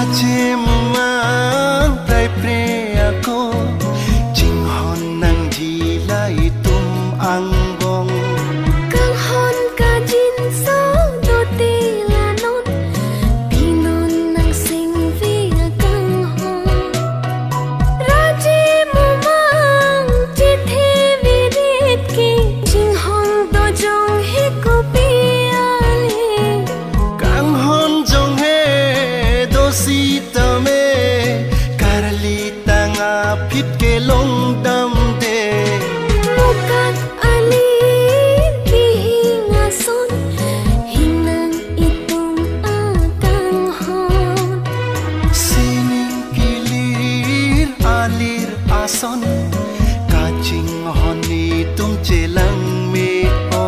Raja mang prai pre ako Ching hon nang jilai tum ang bong Kang hon ka jin so do ti la non Pinon nang sing vi kang hon Raja mang chi the vi rit ki Ching hon do jong hi ko pi ali Kang hon jong he do si tame Karali tanga phit ke long dam de Mukat ali ki hinga son Hinang itung akang hon Sining kilir alir ason Kaching honi tum chelang me o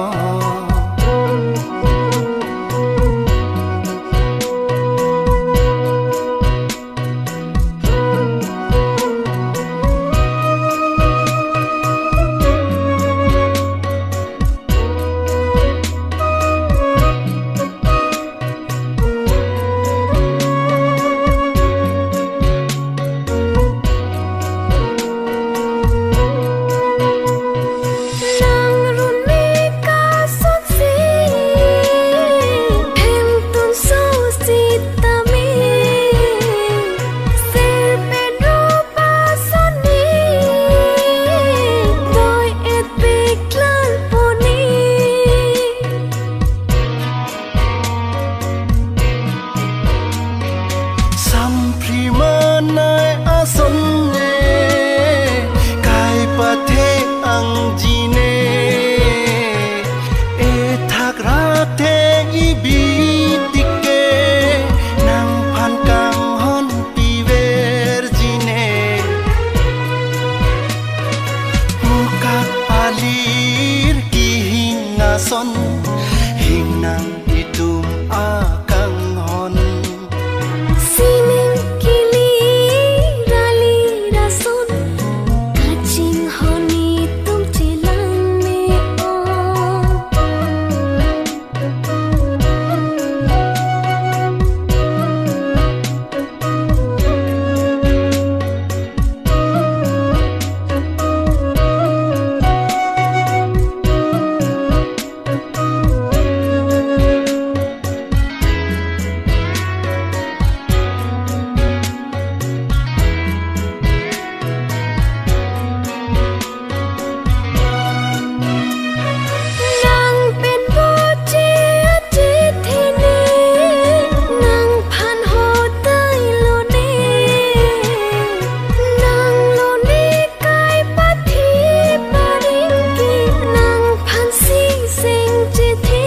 Nang run mi ka son si Hem tun so si ta mi Ser pen rupa son ni Doi et big lan poni Sam primanai ason ne Kai pathe ang jine E thak ra the I bi tikke Nang phan kang hon pi ver jine Mukak palir ki hinga son Hinang itum akang hon Sining kili rali rason Kaching honi tum chilang me o Nang pen bo chi chi thi ni Nang phan ho tai lo ni Nang lo ni kai pa thi pa ring ki Nang phan si sing chi thi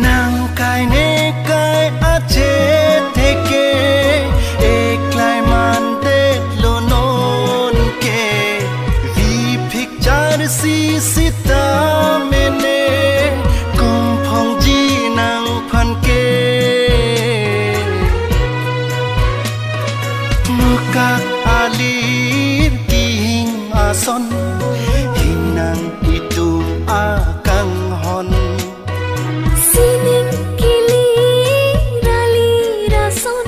Nang kai ne kai a che theke Ek lai man de lo non ke Vi picture si sita mene Kong phong ji nang phan ke Mukak alir ki hing ason Hinang itu akang hon Sining kili rali rason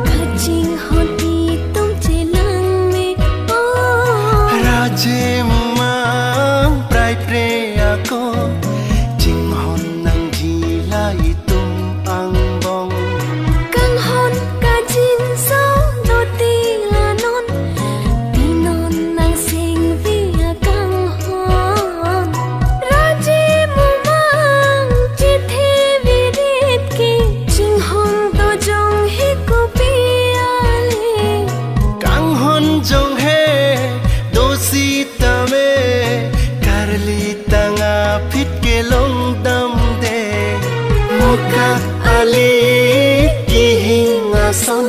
Kaching honi tum chilang me o Raja mang prai pre ako Ching hon nang jilai tum ang bong Kang hon ka jin so do ti la non Pinon nang sing vi kang hon Raja mang chi the vi rit ki Ching hon do jong hi ko pi ali Kang hon jong he do si tame Karli tanga phit ke long dam de Mukak ali ki hing ason